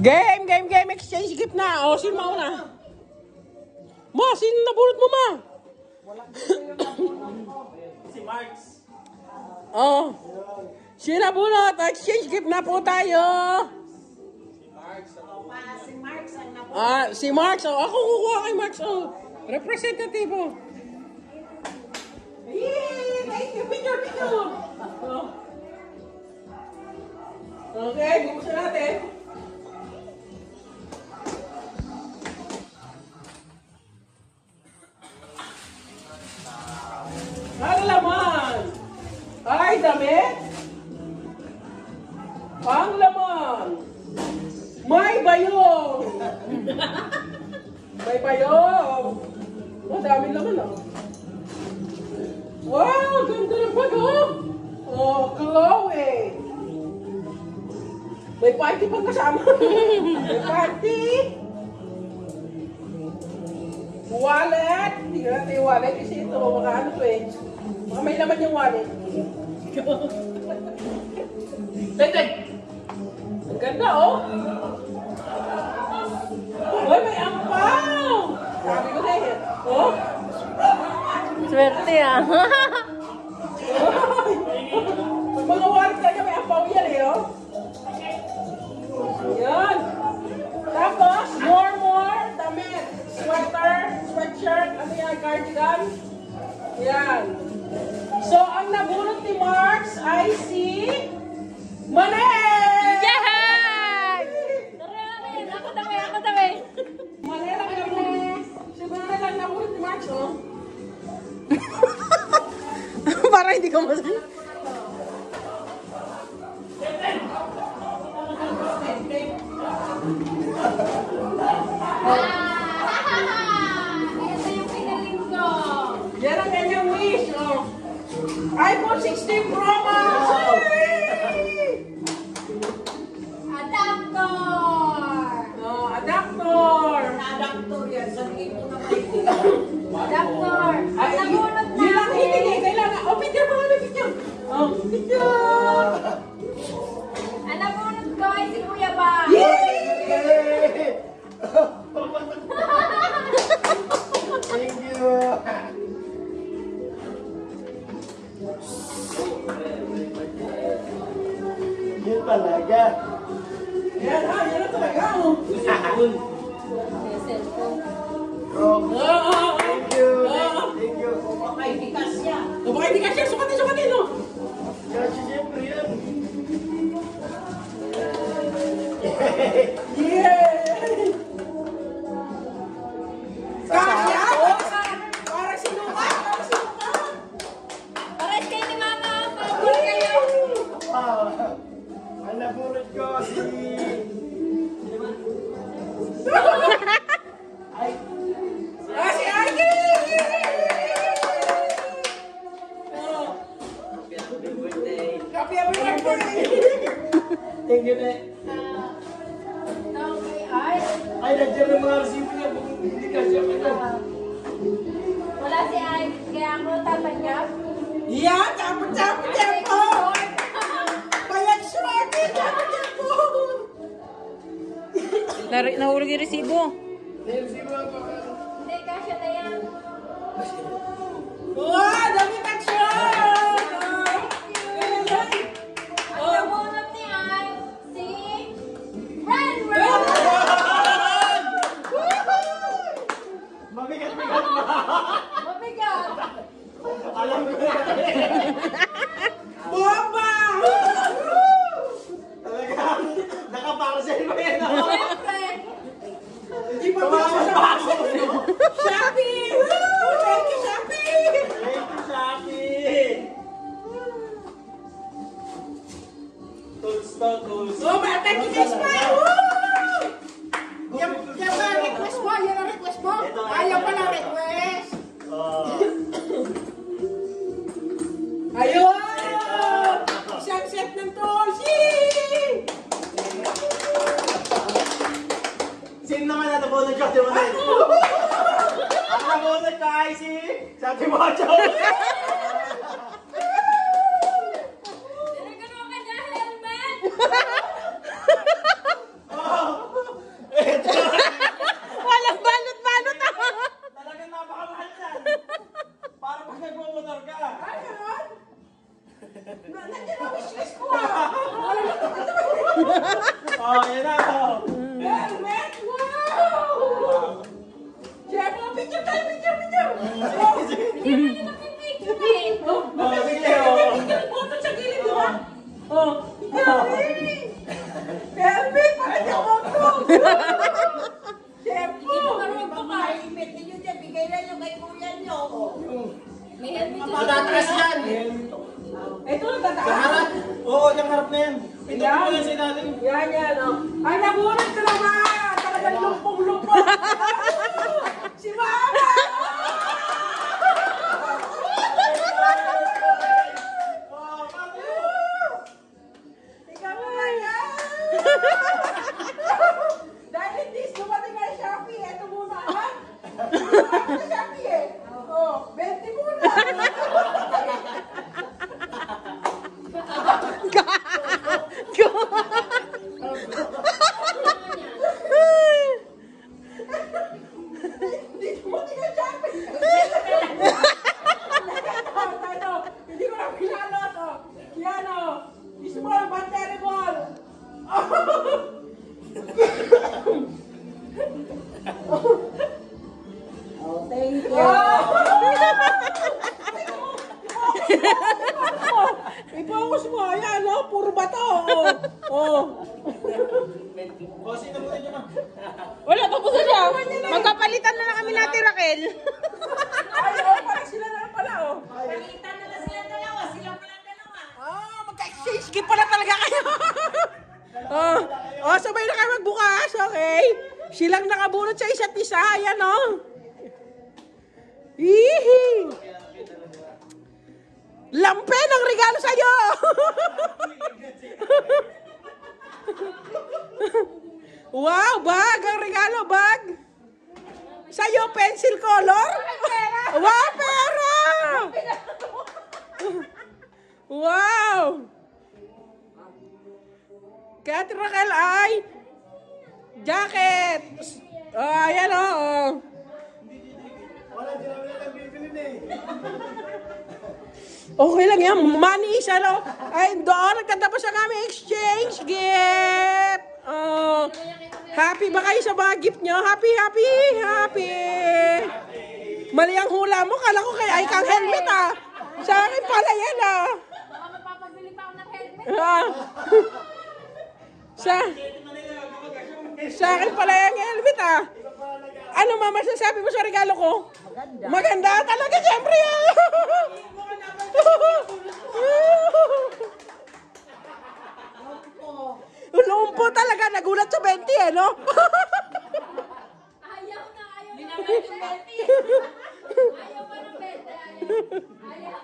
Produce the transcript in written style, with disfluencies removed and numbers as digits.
Game. Exchange gift na. O, sino mauna? Ma, sino nabulot mo, ma? Si Marks. Oh. Sino nabulot? Exchange gift na po tayo. Si Marks ang nabulot. Ah, si Marks. Oh, ako kukuha kay Marks. Oh. Representative. Oh. Yay! Thank you. Picture. Oh. Okay, buksan natin. Ang laman! Ay, damit! Ang laman! May bayong! May bayong! Oh, daming laman ah. Wow, ganda ng bag oh! Oh, glowing! May party pang kasama. May party! Wallet! Tingnan natin yung wallet kasi ito, makaano to eh. Baka may laman yung wallet. Tek! Ang ganda oh! Uy, may ampaw! Sabi ko na eh. Oh! Swerte ah. Mga wallet talaga may ampaw yan eh oh! Yan! Tapos, more, damit, sweater, sweatshirt, ano yan, cardigan. Yan. So, ang nabulot ni Marks ay si Manel! Yay! Ako dami. Manel ang nabulot. Si Manel ang nabulot ni Marks, oh. Para hindi ko masan. Ito yung pinaling ko. Yan ang kanyang wish, oh. iPhone 16 Pro Max! Adapter. Oh, adapter! Adapter yan. Sabihin mo na Adapter. Ay, Nabulot yun lang namin. hindi, kailangan. Oh, picture pa kami, picture! Oh, picture! Ang nabulot ko ay si Kuya Ba. Thank you. Yun talaga. Yan ha, yan na talaga, oh. Thank you. Thank you. Ay, bigas siya. Oh, baka hindi ka siya, sukatin, no? Kasi siyempre yan. Yay! Kasya! Parang sinuka! Pares kayo ni Mama. Pagod kayo. Wow. Ang nabulot ko si... Ay, Ah, si Ivy! Oh, happy birthday. happy birthday! Thank you, Nek. Okay, ay. Ay, nandiyan ang mga resibo niya. Hindi kasi ako ito. Wala si Ay. Kaya ako tatanyap. Yan, tapos tempo! Bayag short! Tempo! Nahulog yung resibo. May resibo ako. Hindi, kasya na yan. Wow, dami kang short! Ang nabulot ni Ay, si Ren Ren. Mabigat-bigat ba? Mabigat. Alam ko na. Bomba! Talaga. Nakaparcel mo yan ako. Siyempre. Hindi pa ba siya Shopee! Woo! Thank you, Shopee! Thank you, Shopee. Tools to tools. Oh, thank you, guys, pa! Woo! Yan ba request mo? Yan ang request mo? Ayaw pala request! Ayun! Isang set ng tools! Yay! Sino naman natapos ng shot yung mga Ang nabunod ka ay si Sati Mocho. Tinagano ka niya, helmet. Oh, yan na. Oh. Helmet! Wow! Chef, picture tayo, picture! Oh, Hindi mo nakipicture eh. oh, Oh, sige, oh. Photo sa gilid, di ba? Oh, yari! Helmet, para sa photo! Chef, Hindi mo marunong pakalimit. Ninyo dyan, bigay na nyo kay kuya nyo. May helmet yun. Matataas yan. ito ang Sa tataas. harap. Oo, yung harap na yan. Ito po yan sa ilalim. Yan, oh. Ay, nabuhat ka naman! Talagang lumpong-lumpong! Si Mama! Ikaw nga yan! Dahil hindi dumating nga yung Shopee, eto muna, ha? Dumating sa Shopee eh. Oh, 20 muna. Hindi dumating ang Shopee. Hindi ko na pinalot, oh. Yan, oh. Small but terrible. Oh, thank you. I-focus mo. Ayan, no? Puro bato. Oh. Oh, sino mo rin yun? Wala, tapos na siya. Magpapalitan na lang kami natin, Raquel. Ay, oh, parang sila na lang pala, oh. Palitan na sila dalawa. Sila pala dalawa. Ah, magka-exchange gift pala talaga kayo. Oh, sabay na kayo magbukas, okay? Silang nakabunot sa isa't isa. Ayan, oh. Hihi. Lampen ang regalo sa'yo. Wow, bag ang regalo, bag. Sa'yo, pencil color. Wow, pera. Wow. Kaya Ate Raquel ay jacket. Oh, ayan, oh. Wala, di namin lang bibilin eh. Okay lang yan. Money is ano. Ay, doon. Nagtatapos ang aming exchange gift. Oh. Happy ba kayo sa mga gift nyo? Happy, happy, happy. Mali ang hula mo. Kala ko kaya ay kang helmet ah. Sa akin pala yan ah. Baka magpapabili pa ako ng helmet. Ah. Sa akin pala yung helmet ah. Ano mama sasabi mo sa regalo ko? Maganda. Maganda talaga siyempre ah. Lumpo talaga, nagulat sa 20 eh, no? Ayaw na, ayaw na ng 20. Ayaw pa ng 20. Ayaw.